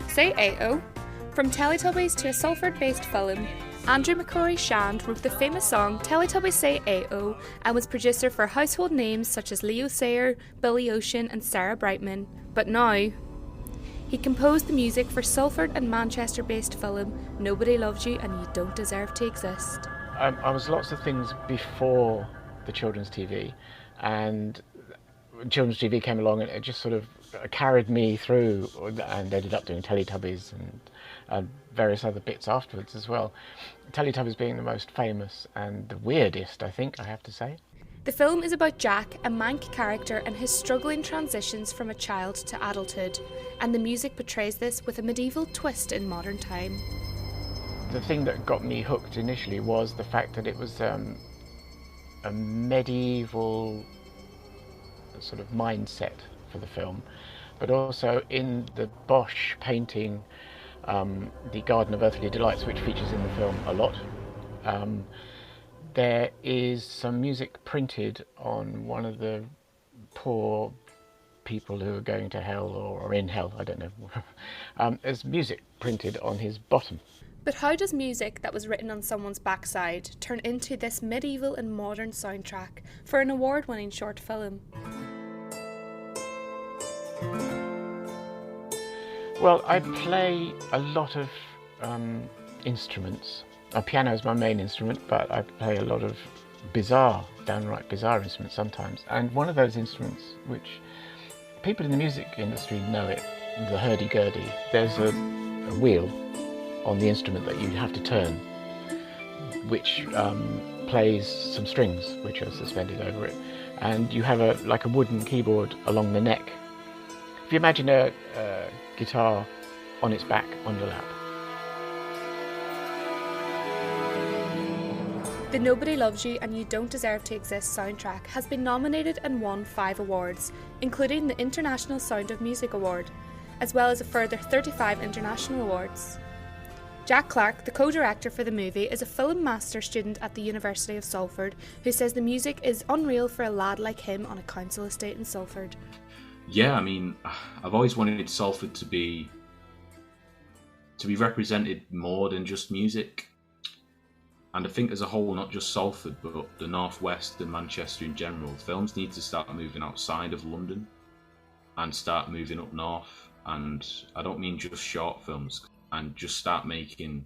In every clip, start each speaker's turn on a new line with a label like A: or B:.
A: Say Ayo. From Teletubbies to a Salford-based film, Andrew McCrory Shand wrote the famous song Teletubbies Say Ayo and was producer for household names such as Leo Sayer, Billy Ocean and Sarah Brightman. But now, he composed the music for Salford and Manchester-based film Nobody Loves You and You Don't Deserve to Exist.
B: I was lots of things before the children's TV, and children's TV came along and it just sort of carried me through and ended up doing Teletubbies and various other bits afterwards as well. Teletubbies being the most famous and the weirdest, I think, I have to say.
A: The film is about Jack, a Manx character, and his struggling transitions from a child to adulthood, and the music portrays this with a medieval twist in modern time.
B: The thing that got me hooked initially was the fact that it was a medieval sort of mindset for the film, but also in the Bosch painting, The Garden of Earthly Delights, which features in the film a lot, there is some music printed on one of the poor people who are going to hell or in hell, I don't know. There's music printed on his bottom.
A: But how does music that was written on someone's backside turn into this medieval and modern soundtrack for an award-winning short film?
B: Well, I play a lot of instruments. Piano is my main instrument, but I play a lot of downright bizarre instruments sometimes. And one of those instruments, which people in the music industry know it, the hurdy-gurdy, there's a wheel on the instrument that you have to turn, which plays some strings which are suspended over it. And you have like a wooden keyboard along the neck. If you imagine a guitar on its back on your lap.
A: The Nobody Loves You and You Don't Deserve to Exist soundtrack has been nominated and won 5 awards, including the International Sound of Music Award, as well as a further 35 international awards. Jack Clark, the co-director for the movie, is a film master student at the University of Salford who says the music is unreal for a lad like him on a council estate in Salford.
C: Yeah, I mean, I've always wanted Salford to be represented more than just music. And I think as a whole, not just Salford, but the North West and Manchester in general, films need to start moving outside of London and start moving up north. And I don't mean just short films, and just start making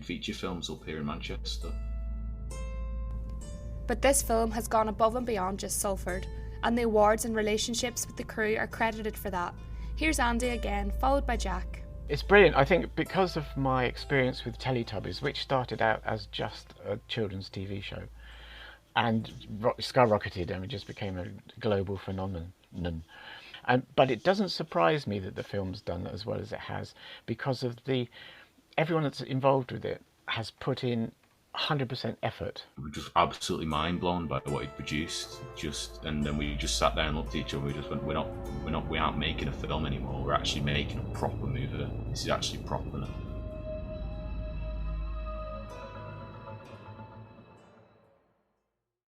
C: feature films up here in Manchester.
A: But this film has gone above and beyond just Salford, and the awards and relationships with the crew are credited for that. Here's Andy again, followed by Jack.
B: It's brilliant, I think, because of my experience with Teletubbies, which started out as just a children's TV show and skyrocketed and it just became a global phenomenon. But it doesn't surprise me that the film's done as well as it has, because of everyone that's involved with it has put in 100% effort.
C: We were just absolutely mind blown by what he'd produced. And then we just sat there and looked at each other. We just went, we aren't making a film anymore. We're actually making a proper movie. This is actually proper now.